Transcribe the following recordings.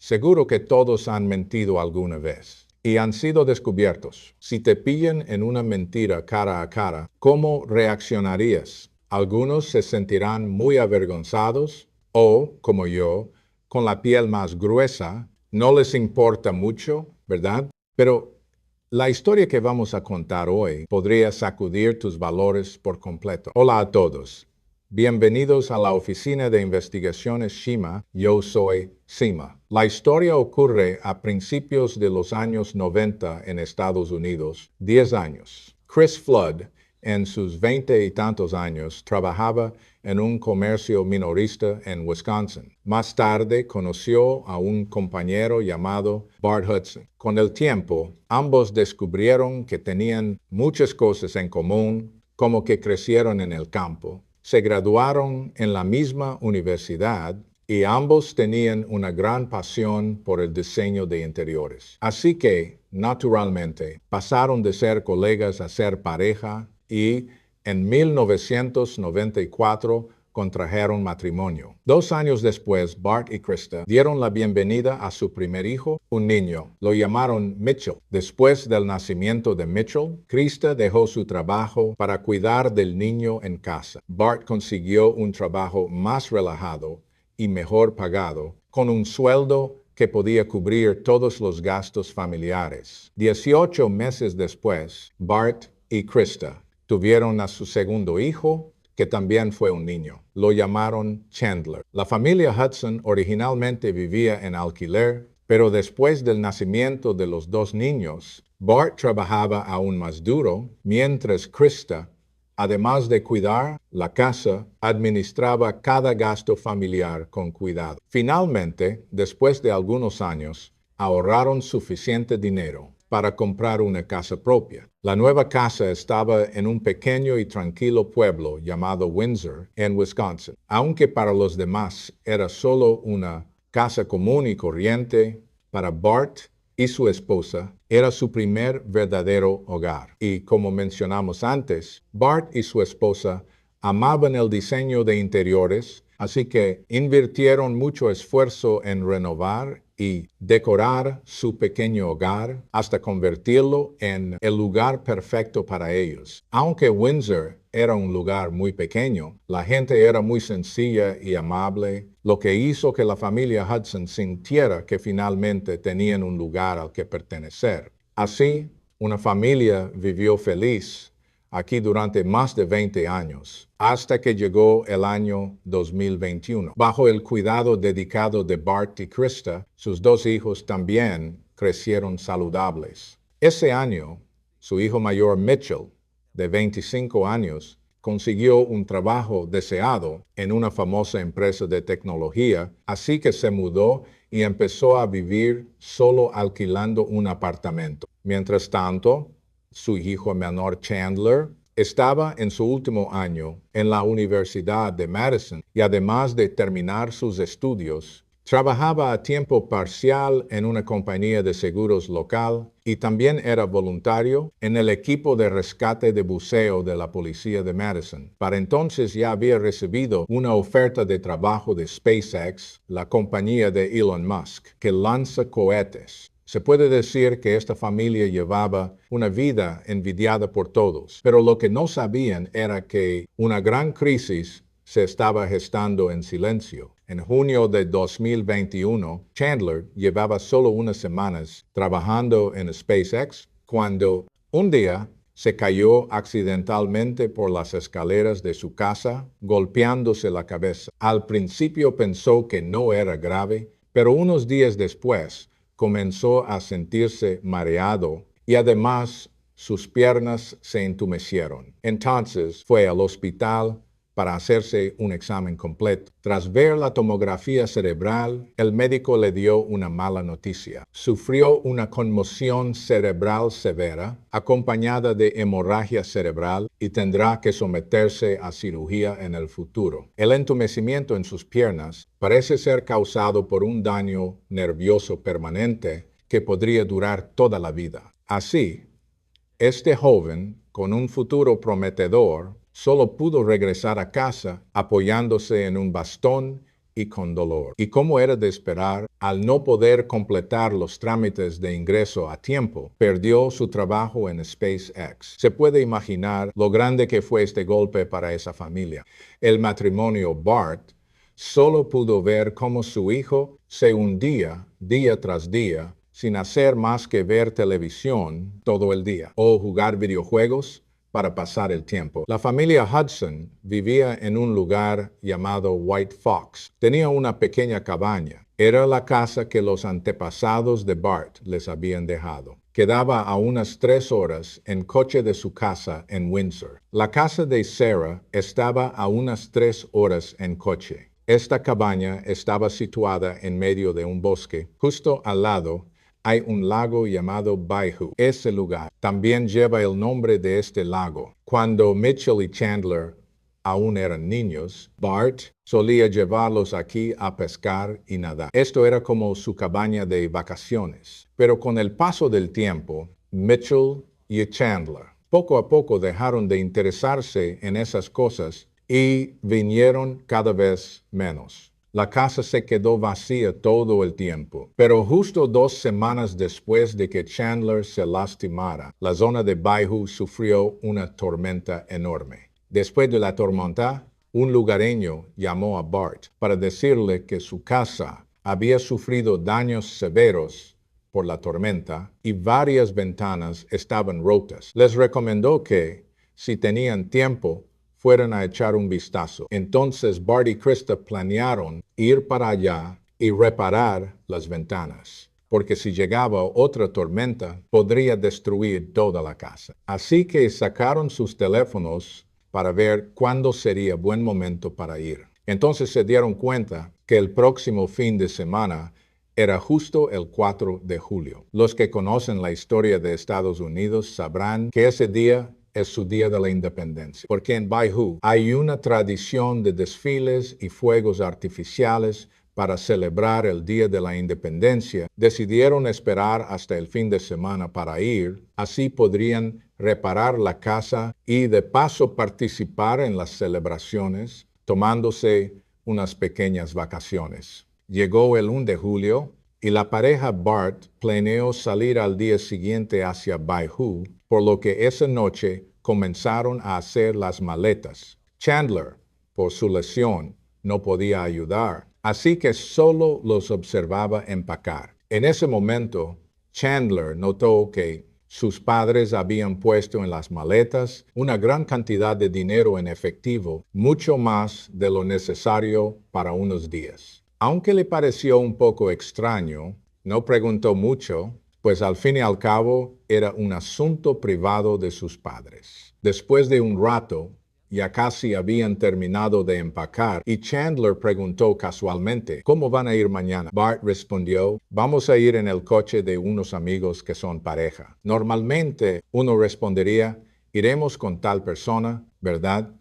Seguro que todos han mentido alguna vez y han sido descubiertos. Si te pillan en una mentira cara a cara, ¿cómo reaccionarías? Algunos se sentirán muy avergonzados o, como yo, con la piel más gruesa, no les importa mucho, ¿verdad? Pero la historia que vamos a contar hoy podría sacudir tus valores por completo. Hola a todos. Bienvenidos a la Oficina de Investigaciones Shima. Yo soy Sima. La historia ocurre a principios de los años 90 en Estados Unidos, 10 años. Chris Flood, en sus 20 y tantos años, trabajaba en un comercio minorista en Wisconsin. Más tarde conoció a un compañero llamado Bart Hudson. Con el tiempo, ambos descubrieron que tenían muchas cosas en común, como que crecieron en el campo. Se graduaron en la misma universidad y ambos tenían una gran pasión por el diseño de interiores. Así que, naturalmente, pasaron de ser colegas a ser pareja y en 1994 contrajeron matrimonio. 2 años después, Bart y Krista dieron la bienvenida a su primer hijo, un niño. Lo llamaron Mitchell. Después del nacimiento de Mitchell, Krista dejó su trabajo para cuidar del niño en casa. Bart consiguió un trabajo más relajado y mejor pagado, con un sueldo que podía cubrir todos los gastos familiares. 18 meses después, Bart y Krista tuvieron a su segundo hijo, que también fue un niño. Lo llamaron Chandler. La familia Hudson originalmente vivía en alquiler, pero después del nacimiento de los 2 niños, Bart trabajaba aún más duro, mientras Krista, además de cuidar la casa, administraba cada gasto familiar con cuidado. Finalmente, después de algunos años, ahorraron suficiente dinero para comprar una casa propia. La nueva casa estaba en un pequeño y tranquilo pueblo llamado Windsor, en Wisconsin. Aunque para los demás era solo una casa común y corriente, para Bart y su esposa era su primer verdadero hogar. Y como mencionamos antes, Bart y su esposa amaban el diseño de interiores, así que invirtieron mucho esfuerzo en renovar y decorar su pequeño hogar hasta convertirlo en el lugar perfecto para ellos. Aunque Windsor era un lugar muy pequeño, la gente era muy sencilla y amable, lo que hizo que la familia Hudson sintiera que finalmente tenían un lugar al que pertenecer. Así, una familia vivió feliz aquí durante más de 20 años, hasta que llegó el año 2021. Bajo el cuidado dedicado de Bart y Krista, sus 2 hijos también crecieron saludables. Ese año, su hijo mayor Mitchell, de 25 años, consiguió un trabajo deseado en una famosa empresa de tecnología, así que se mudó y empezó a vivir solo alquilando un apartamento. Mientras tanto, su hijo menor Chandler estaba en su último año en la Universidad de Madison y además de terminar sus estudios, trabajaba a tiempo parcial en una compañía de seguros local y también era voluntario en el equipo de rescate de buceo de la policía de Madison. Para entonces ya había recibido una oferta de trabajo de SpaceX, la compañía de Elon Musk, que lanza cohetes. Se puede decir que esta familia llevaba una vida envidiada por todos, pero lo que no sabían era que una gran crisis se estaba gestando en silencio. En junio de 2021, Chandler llevaba solo unas semanas trabajando en SpaceX cuando un día se cayó accidentalmente por las escaleras de su casa, golpeándose la cabeza. Al principio pensó que no era grave, pero unos días después comenzó a sentirse mareado y además sus piernas se entumecieron. Entonces fue al hospital para hacerse un examen completo. Tras ver la tomografía cerebral, el médico le dio una mala noticia. Sufrió una conmoción cerebral severa, acompañada de hemorragia cerebral, y tendrá que someterse a cirugía en el futuro. El entumecimiento en sus piernas parece ser causado por un daño nervioso permanente que podría durar toda la vida. Así, este joven, con un futuro prometedor, solo pudo regresar a casa apoyándose en un bastón y con dolor. Y como era de esperar, al no poder completar los trámites de ingreso a tiempo, perdió su trabajo en SpaceX. Se puede imaginar lo grande que fue este golpe para esa familia. El matrimonio Bart solo pudo ver cómo su hijo se hundía día tras día sin hacer más que ver televisión todo el día o jugar videojuegos para pasar el tiempo. La familia Hudson vivía en un lugar llamado White Fox. Tenía una pequeña cabaña. Era la casa que los antepasados de Bart les habían dejado. Quedaba a unas 3 horas en coche de su casa en Windsor. La casa de Sarah estaba a unas 3 horas en coche. Esta cabaña estaba situada en medio de un bosque. Justo al lado hay un lago llamado Bayou. Ese lugar también lleva el nombre de este lago. Cuando Mitchell y Chandler aún eran niños, Bart solía llevarlos aquí a pescar y nadar. Esto era como su cabaña de vacaciones. Pero con el paso del tiempo, Mitchell y Chandler poco a poco dejaron de interesarse en esas cosas y vinieron cada vez menos. La casa se quedó vacía todo el tiempo, pero justo 2 semanas después de que Chandler se lastimara, la zona de Bayou sufrió una tormenta enorme. Después de la tormenta, un lugareño llamó a Bart para decirle que su casa había sufrido daños severos por la tormenta y varias ventanas estaban rotas. Les recomendó que, si tenían tiempo, fueran a echar un vistazo. Entonces Bart y Krista planearon ir para allá y reparar las ventanas, porque si llegaba otra tormenta, podría destruir toda la casa. Así que sacaron sus teléfonos para ver cuándo sería buen momento para ir. Entonces se dieron cuenta que el próximo fin de semana era justo el 4 de julio. Los que conocen la historia de Estados Unidos sabrán que ese día es su día de la independencia, porque en Bayou hay una tradición de desfiles y fuegos artificiales para celebrar el día de la independencia. Decidieron esperar hasta el fin de semana para ir, así podrían reparar la casa y de paso participar en las celebraciones, tomándose unas pequeñas vacaciones. Llegó el 1 de julio y la pareja Bart planeó salir al día siguiente hacia Bayou, por lo que esa noche comenzaron a hacer las maletas. Chandler, por su lesión, no podía ayudar, así que solo los observaba empacar. En ese momento, Chandler notó que sus padres habían puesto en las maletas una gran cantidad de dinero en efectivo, mucho más de lo necesario para unos días. Aunque le pareció un poco extraño, no preguntó mucho, pues al fin y al cabo era un asunto privado de sus padres. Después de un rato, ya casi habían terminado de empacar y Chandler preguntó casualmente, ¿cómo van a ir mañana? Bart respondió, vamos a ir en el coche de unos amigos que son pareja. Normalmente uno respondería, iremos con tal persona, ¿verdad?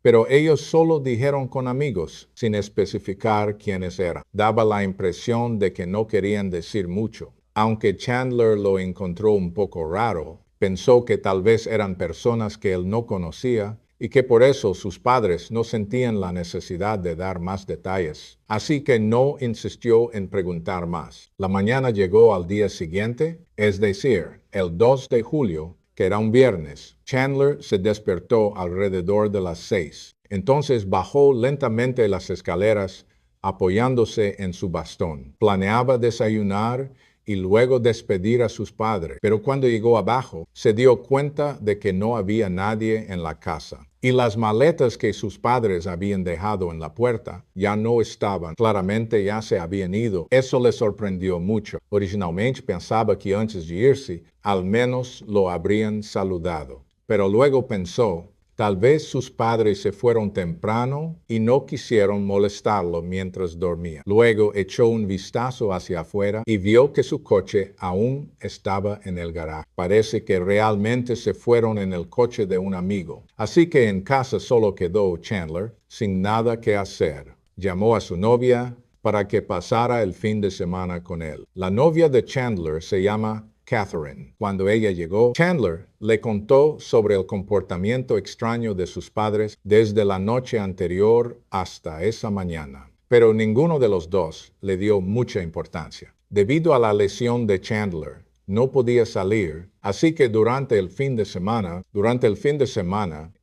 Pero ellos solo dijeron con amigos, sin especificar quiénes eran. Daba la impresión de que no querían decir mucho. Aunque Chandler lo encontró un poco raro, pensó que tal vez eran personas que él no conocía y que por eso sus padres no sentían la necesidad de dar más detalles. Así que no insistió en preguntar más. La mañana llegó al día siguiente, es decir, el 2 de julio, que era un viernes. Chandler se despertó alrededor de las 6. Entonces bajó lentamente las escaleras, apoyándose en su bastón. Planeaba desayunar y luego despedir a sus padres, pero cuando llegó abajo, se dio cuenta de que no había nadie en la casa. Y las maletas que sus padres habían dejado en la puerta ya no estaban. Claramente ya se habían ido. Eso le sorprendió mucho. Originalmente pensaba que antes de irse, al menos lo habrían saludado. Pero luego pensó, tal vez sus padres se fueron temprano y no quisieron molestarlo mientras dormía. Luego echó un vistazo hacia afuera y vio que su coche aún estaba en el garaje. Parece que realmente se fueron en el coche de un amigo. Así que en casa solo quedó Chandler, sin nada que hacer. Llamó a su novia para que pasara el fin de semana con él. La novia de Chandler se llama Catherine. Cuando ella llegó, Chandler le contó sobre el comportamiento extraño de sus padres desde la noche anterior hasta esa mañana. pero ninguno de los dos le dio mucha importancia. Debido a la lesión de Chandler, no podía salir, así que durante el fin de semana,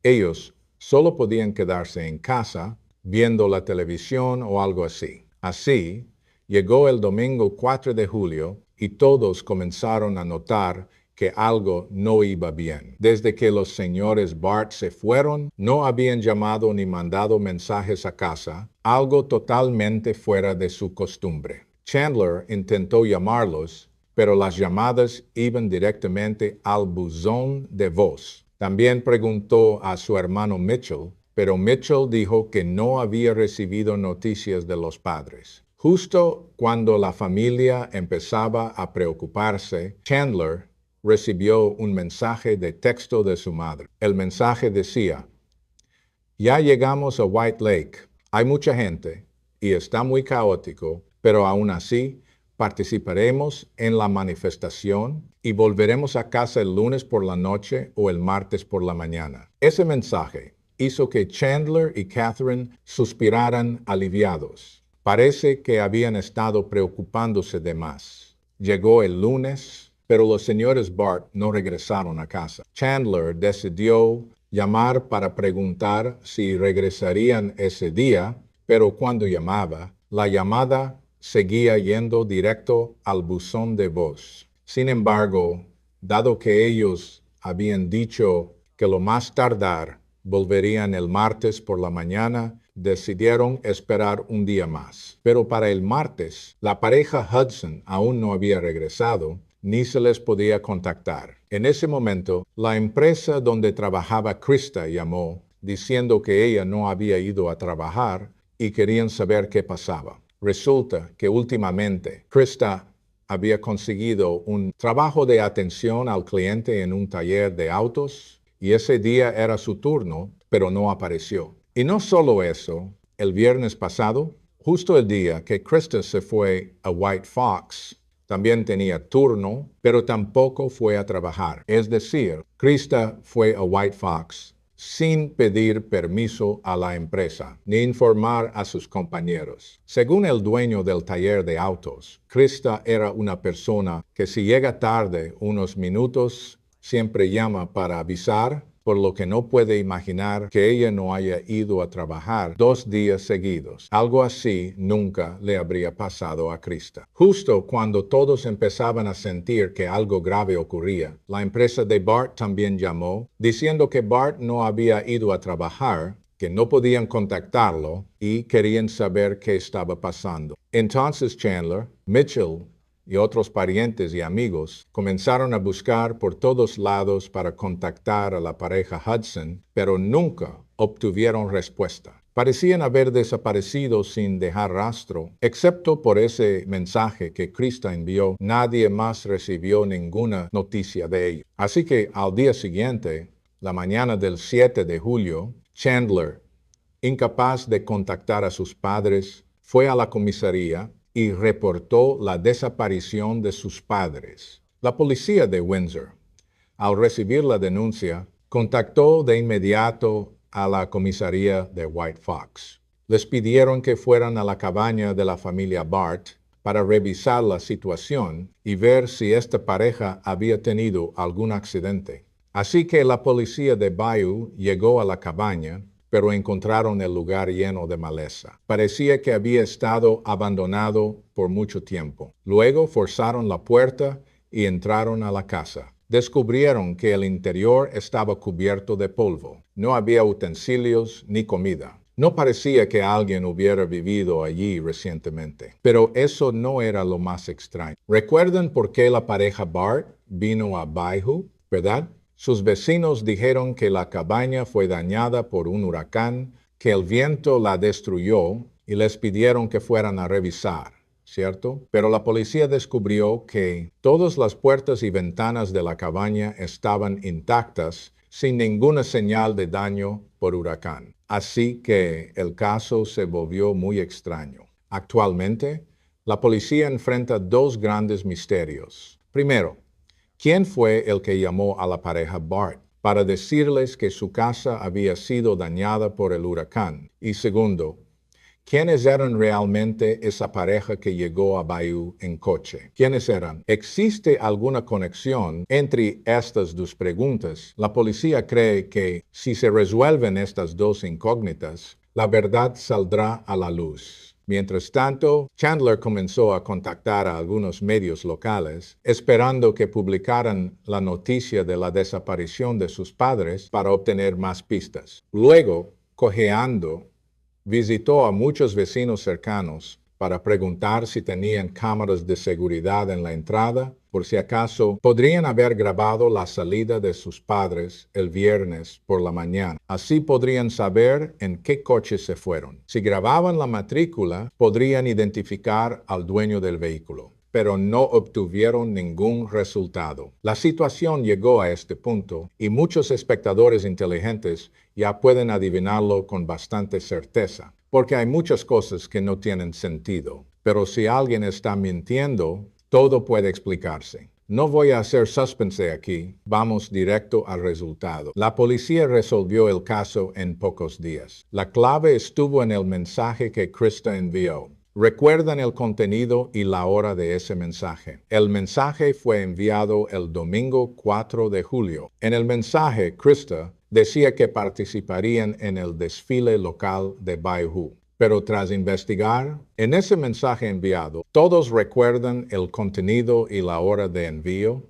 ellos solo podían quedarse en casa viendo la televisión o algo así. Así, llegó el domingo 4 de julio y todos comenzaron a notar que algo no iba bien. Desde que los señores Bart se fueron, no habían llamado ni mandado mensajes a casa, algo totalmente fuera de su costumbre. Chandler intentó llamarlos, pero las llamadas iban directamente al buzón de voz. También preguntó a su hermano Mitchell, pero Mitchell dijo que no había recibido noticias de los padres. Justo cuando la familia empezaba a preocuparse, Chandler recibió un mensaje de texto de su madre. El mensaje decía: "Ya llegamos a White Lake. Hay mucha gente y está muy caótico, pero aún así participaremos en la manifestación y volveremos a casa el lunes por la noche o el martes por la mañana". Ese mensaje hizo que Chandler y Catherine suspiraran aliviados. Parece que habían estado preocupándose de más. Llegó el lunes, pero los señores Bart no regresaron a casa. Chandler decidió llamar para preguntar si regresarían ese día, pero cuando llamaba, la llamada seguía yendo directo al buzón de voz. Sin embargo, dado que ellos habían dicho que lo más tardar volverían el martes por la mañana, decidieron esperar un día más. Pero para el martes, la pareja Hudson aún no había regresado, ni se les podía contactar. En ese momento, la empresa donde trabajaba Krista llamó, diciendo que ella no había ido a trabajar y querían saber qué pasaba. Resulta que últimamente Krista había conseguido un trabajo de atención al cliente en un taller de autos y ese día era su turno, pero no apareció. Y no solo eso, el viernes pasado, justo el día que Krista se fue a White Fox, también tenía turno, pero tampoco fue a trabajar. Es decir, Krista fue a White Fox sin pedir permiso a la empresa, ni informar a sus compañeros. Según el dueño del taller de autos, Krista era una persona que si llega tarde unos minutos, siempre llama para avisar, por lo que no puede imaginar que ella no haya ido a trabajar 2 días seguidos. Algo así nunca le habría pasado a Krista. Justo cuando todos empezaban a sentir que algo grave ocurría, la empresa de Bart también llamó, diciendo que Bart no había ido a trabajar, que no podían contactarlo y querían saber qué estaba pasando. Entonces Chandler, Mitchell y otros parientes y amigos comenzaron a buscar por todos lados para contactar a la pareja Hudson, pero nunca obtuvieron respuesta. Parecían haber desaparecido sin dejar rastro, excepto por ese mensaje que Krista envió. Nadie más recibió ninguna noticia de ellos. Así que al día siguiente, la mañana del 7 de julio, Chandler, incapaz de contactar a sus padres, fue a la comisaría y reportó la desaparición de sus padres. La policía de Windsor, al recibir la denuncia, contactó de inmediato a la comisaría de White Fox. Les pidieron que fueran a la cabaña de la familia Bart para revisar la situación y ver si esta pareja había tenido algún accidente. Así que la policía de Bayou llegó a la cabaña, pero encontraron el lugar lleno de maleza. Parecía que había estado abandonado por mucho tiempo. Luego forzaron la puerta y entraron a la casa. Descubrieron que el interior estaba cubierto de polvo. No había utensilios ni comida. No parecía que alguien hubiera vivido allí recientemente. Pero eso no era lo más extraño. ¿Recuerdan por qué la pareja Bart vino a Bayou, verdad? Sus vecinos dijeron que la cabaña fue dañada por un huracán, que el viento la destruyó y les pidieron que fueran a revisar, ¿cierto? Pero la policía descubrió que todas las puertas y ventanas de la cabaña estaban intactas, sin ninguna señal de daño por huracán. Así que el caso se volvió muy extraño. Actualmente, la policía enfrenta 2 grandes misterios. Primero, ¿quién fue el que llamó a la pareja Bart para decirles que su casa había sido dañada por el huracán? Y segundo, ¿Quiénes eran realmente esa pareja que llegó a Bayou en coche? ¿Quiénes eran? ¿Existe alguna conexión entre estas dos preguntas? La policía cree que si se resuelven estas dos incógnitas, la verdad saldrá a la luz. Mientras tanto, Chandler comenzó a contactar a algunos medios locales, esperando que publicaran la noticia de la desaparición de sus padres para obtener más pistas. Luego, cojeando, visitó a muchos vecinos cercanos para preguntar si tenían cámaras de seguridad en la entrada, por si acaso podrían haber grabado la salida de sus padres el viernes por la mañana. Así podrían saber en qué coche se fueron. Si grababan la matrícula, podrían identificar al dueño del vehículo, pero no obtuvieron ningún resultado. La situación llegó a este punto y muchos espectadores inteligentes ya pueden adivinarlo con bastante certeza, porque hay muchas cosas que no tienen sentido. Pero si alguien está mintiendo, todo puede explicarse. No voy a hacer suspense aquí, vamos directo al resultado. La policía resolvió el caso en pocos días. La clave estuvo en el mensaje que Krista envió. ¿Recuerdan el contenido y la hora de ese mensaje? El mensaje fue enviado el domingo 4 de julio. En el mensaje, Krista decía que participarían en el desfile local de Bayou. Pero tras investigar, en ese mensaje enviado, ¿todos recuerdan el contenido y la hora de envío?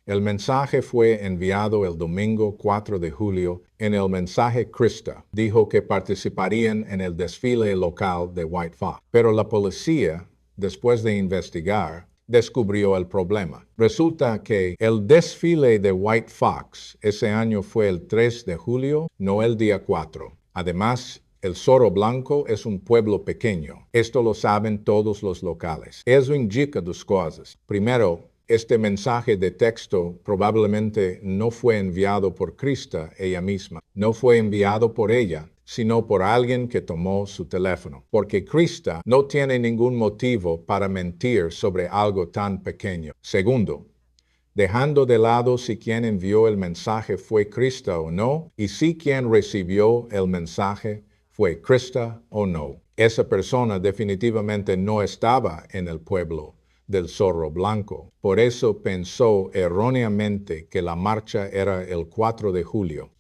El mensaje fue enviado el domingo 4 de julio. En el mensaje, Krista dijo que participarían en el desfile local de White Fox. Pero la policía, después de investigar, descubrió el problema. Resulta que el desfile de White Fox ese año fue el 3 de julio, no el día 4. Además, el Zorro Blanco es un pueblo pequeño. Esto lo saben todos los locales. Eso indica dos cosas. Primero, este mensaje de texto probablemente no fue enviado por Krista ella misma. No fue enviado por ella, sino por alguien que tomó su teléfono. Porque Krista no tiene ningún motivo para mentir sobre algo tan pequeño. Segundo, dejando de lado si quien envió el mensaje fue Krista o no, y si quien recibió el mensaje fue Krista o no. Esa persona definitivamente no estaba en el pueblo del Zorro Blanco. Por eso pensó erróneamente que la marcha era el 4 de julio.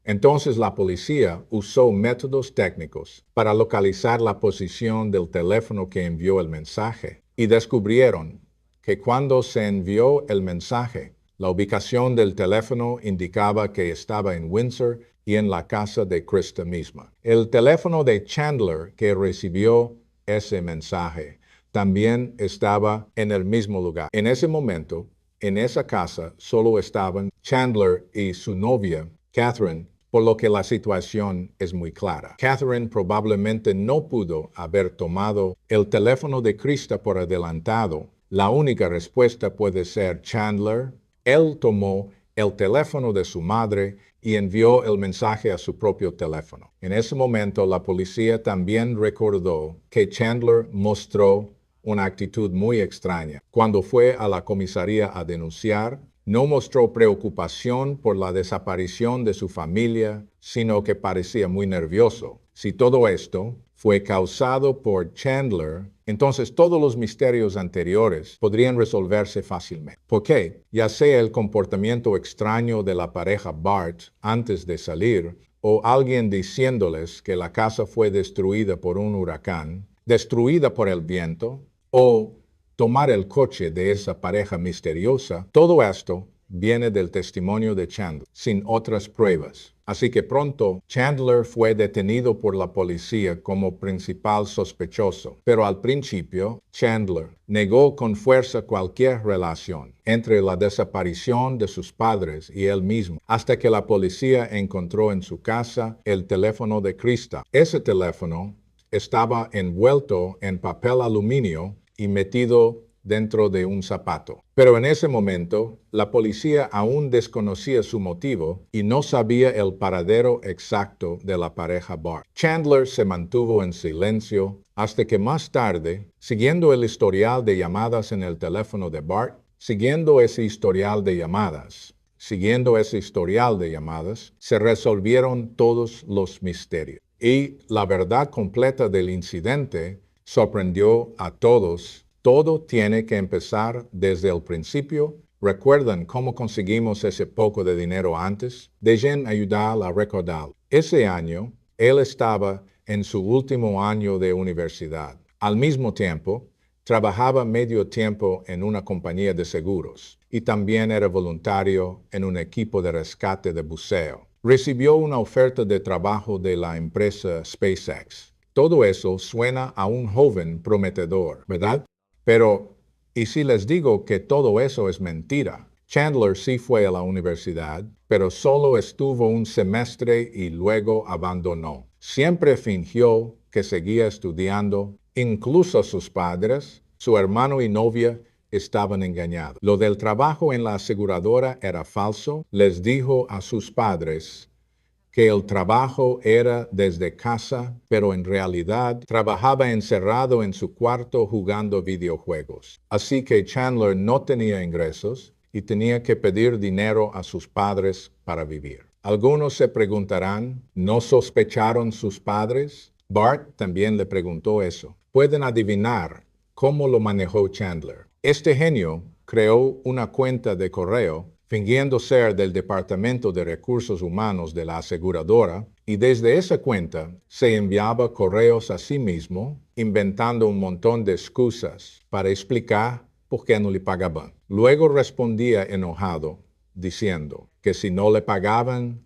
Entonces la policía usó métodos técnicos para localizar la posición del teléfono que envió el mensaje y descubrieron que cuando se envió el mensaje, la ubicación del teléfono indicaba que estaba en Windsor y en la casa de Krista misma. El teléfono de Chandler que recibió ese mensaje también estaba en el mismo lugar. En ese momento, en esa casa solo estaban Chandler y su novia, Catherine, por lo que la situación es muy clara. Catherine probablemente no pudo haber tomado el teléfono de Krista por adelantado. La única respuesta puede ser Chandler. Él tomó el teléfono de su madre y envió el mensaje a su propio teléfono. En ese momento, la policía también recordó que Chandler mostró una actitud muy extraña. Cuando fue a la comisaría a denunciar, no mostró preocupación por la desaparición de su familia, sino que parecía muy nervioso. Si todo esto fue causado por Chandler, entonces todos los misterios anteriores podrían resolverse fácilmente. ¿Por qué? Ya sea el comportamiento extraño de la pareja Bart antes de salir, o alguien diciéndoles que la casa fue destruida por un huracán, destruida por el viento, o tomar el coche de esa pareja misteriosa, todo esto viene del testimonio de Chandler, sin otras pruebas. Así que pronto, Chandler fue detenido por la policía como principal sospechoso. Pero al principio, Chandler negó con fuerza cualquier relación entre la desaparición de sus padres y él mismo, hasta que la policía encontró en su casa el teléfono de Krista. Ese teléfono estaba envuelto en papel aluminio y metido dentro de un zapato. Pero en ese momento, la policía aún desconocía su motivo y no sabía el paradero exacto de la pareja Bart. Chandler se mantuvo en silencio hasta que más tarde, siguiendo el historial de llamadas en el teléfono de Bart, siguiendo ese historial de llamadas, se resolvieron todos los misterios. Y la verdad completa del incidente sorprendió a todos. Todo tiene que empezar desde el principio. ¿Recuerdan cómo conseguimos ese poco de dinero antes? Dejen ayudar a recordar. Ese año, él estaba en su último año de universidad. Al mismo tiempo, trabajaba medio tiempo en una compañía de seguros y también era voluntario en un equipo de rescate de buceo. Recibió una oferta de trabajo de la empresa SpaceX. Todo eso suena a un joven prometedor, ¿verdad? Pero, ¿y si les digo que todo eso es mentira? Chandler sí fue a la universidad, pero solo estuvo un semestre y luego abandonó. Siempre fingió que seguía estudiando. Incluso sus padres, su hermano y novia estaban engañados. Lo del trabajo en la aseguradora era falso. Les dijo a sus padres que el trabajo era desde casa, pero en realidad trabajaba encerrado en su cuarto jugando videojuegos. Así que Chandler no tenía ingresos y tenía que pedir dinero a sus padres para vivir. Algunos se preguntarán, ¿no sospecharon sus padres? Bart también le preguntó eso. Pueden adivinar cómo lo manejó Chandler. Este genio creó una cuenta de correo fingiendo ser del Departamento de Recursos Humanos de la aseguradora, y desde esa cuenta se enviaba correos a sí mismo, inventando un montón de excusas para explicar por qué no le pagaban. Luego respondía enojado, diciendo que si no le pagaban,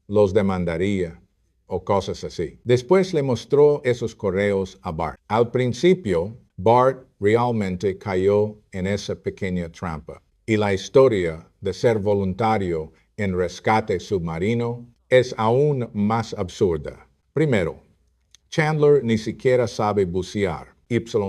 los demandaría o cosas así. Después le mostró esos correos a Bart. Al principio, Bart realmente cayó en esa pequeña trampa. Y la historia de ser voluntario en rescate submarino es aún más absurda. Primero, Chandler ni siquiera sabe bucear.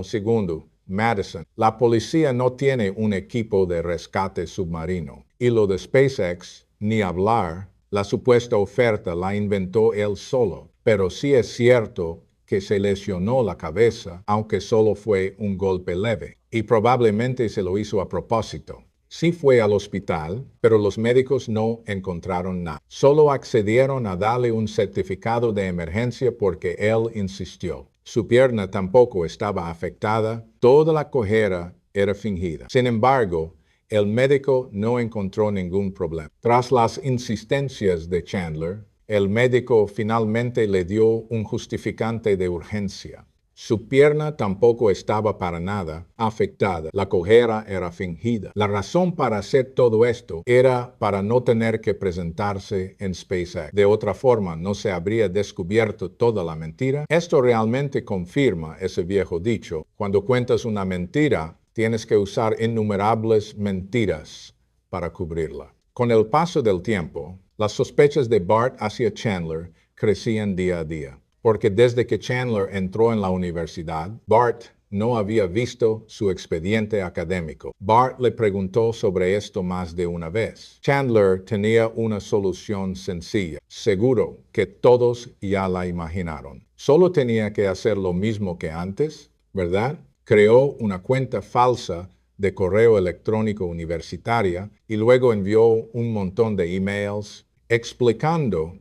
Segundo, Madison. La policía no tiene un equipo de rescate submarino. Y lo de SpaceX, ni hablar, la supuesta oferta la inventó él solo. Pero sí es cierto que se lesionó la cabeza, aunque solo fue un golpe leve. Y probablemente se lo hizo a propósito. Sí fue al hospital, pero los médicos no encontraron nada. Solo accedieron a darle un certificado de emergencia porque él insistió. Su pierna tampoco estaba afectada, toda la cojera era fingida. Sin embargo, el médico no encontró ningún problema. Tras las insistencias de Chandler, el médico finalmente le dio un justificante de urgencia. Su pierna tampoco estaba para nada afectada. La cojera era fingida. La razón para hacer todo esto era para no tener que presentarse en SpaceX. De otra forma, no se habría descubierto toda la mentira. Esto realmente confirma ese viejo dicho. Cuando cuentas una mentira, tienes que usar innumerables mentiras para cubrirla. Con el paso del tiempo, las sospechas de Bart hacia Chandler crecían día a día. Porque desde que Chandler entró en la universidad, Bart no había visto su expediente académico. Bart le preguntó sobre esto más de una vez. Chandler tenía una solución sencilla. Seguro que todos ya la imaginaron. Solo tenía que hacer lo mismo que antes, ¿verdad? Creó una cuenta falsa de correo electrónico universitaria y luego envió un montón de emails explicando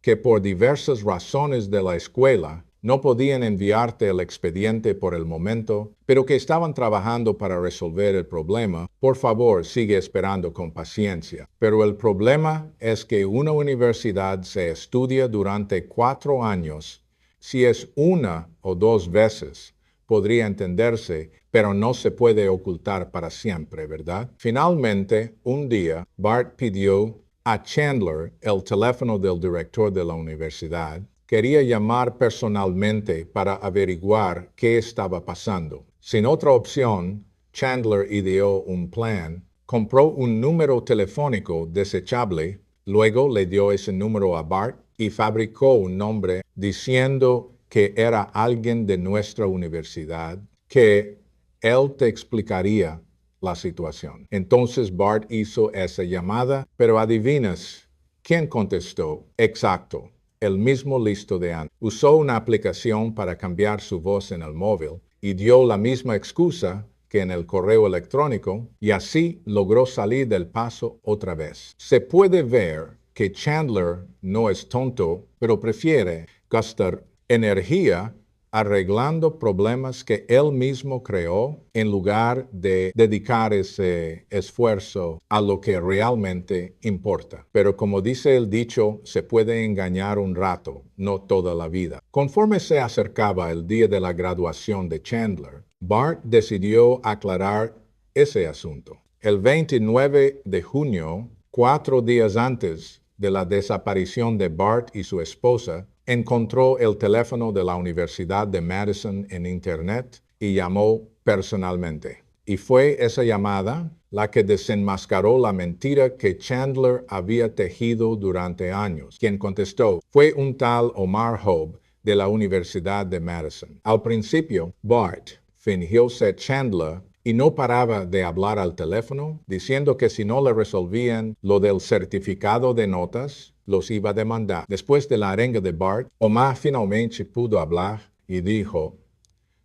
que por diversas razones de la escuela no podían enviarte el expediente por el momento, pero que estaban trabajando para resolver el problema. Por favor, sigue esperando con paciencia. Pero el problema es que una universidad se estudia durante 4 años. Si es una o 2 veces, podría entenderse, pero no se puede ocultar para siempre, ¿verdad? Finalmente, un día, Bart pidió a Chandler el teléfono del director de la universidad. Quería llamar personalmente para averiguar qué estaba pasando. Sin otra opción, Chandler ideó un plan. Compró un número telefónico desechable, luego le dio ese número a Bart y fabricó un nombre diciendo que era alguien de nuestra universidad, que él te explicaría la situación. Entonces Bart hizo esa llamada, pero adivinas, ¿quién contestó? Exacto, el mismo listo de antes. Usó una aplicación para cambiar su voz en el móvil y dio la misma excusa que en el correo electrónico y así logró salir del paso otra vez. Se puede ver que Chandler no es tonto, pero prefiere gastar energía arreglando problemas que él mismo creó en lugar de dedicar ese esfuerzo a lo que realmente importa. Pero como dice el dicho, se puede engañar un rato, no toda la vida. Conforme se acercaba el día de la graduación de Chandler, Bart decidió aclarar ese asunto. El 29 de junio, 4 días antes de la desaparición de Bart y su esposa, encontró el teléfono de la Universidad de Madison en Internet y llamó personalmente. Y fue esa llamada la que desenmascaró la mentira que Chandler había tejido durante años. Quien contestó fue un tal Omar Hope de la Universidad de Madison. Al principio, Bart fingió ser Chandler y no paraba de hablar al teléfono, diciendo que si no le resolvían lo del certificado de notas, los iba a demandar. Después de la arenga de Bart, Omar finalmente pudo hablar y dijo: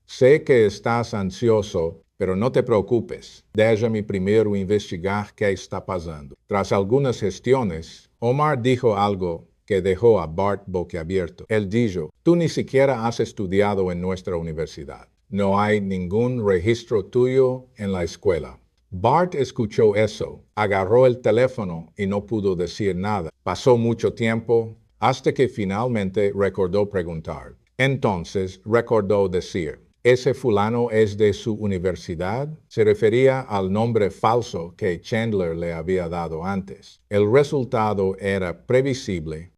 sé que estás ansioso, pero no te preocupes. Déjame primero investigar qué está pasando. Tras algunas gestiones, Omar dijo algo que dejó a Bart boquiabierto. Él dijo: tú ni siquiera has estudiado en nuestra universidad. No hay ningún registro tuyo en la escuela. Bart escuchó eso, agarró el teléfono y no pudo decir nada. Pasó mucho tiempo hasta que finalmente recordó preguntar. Entonces recordó decir: ¿ese fulano es de su universidad? Se refería al nombre falso que Chandler le había dado antes. El resultado era previsible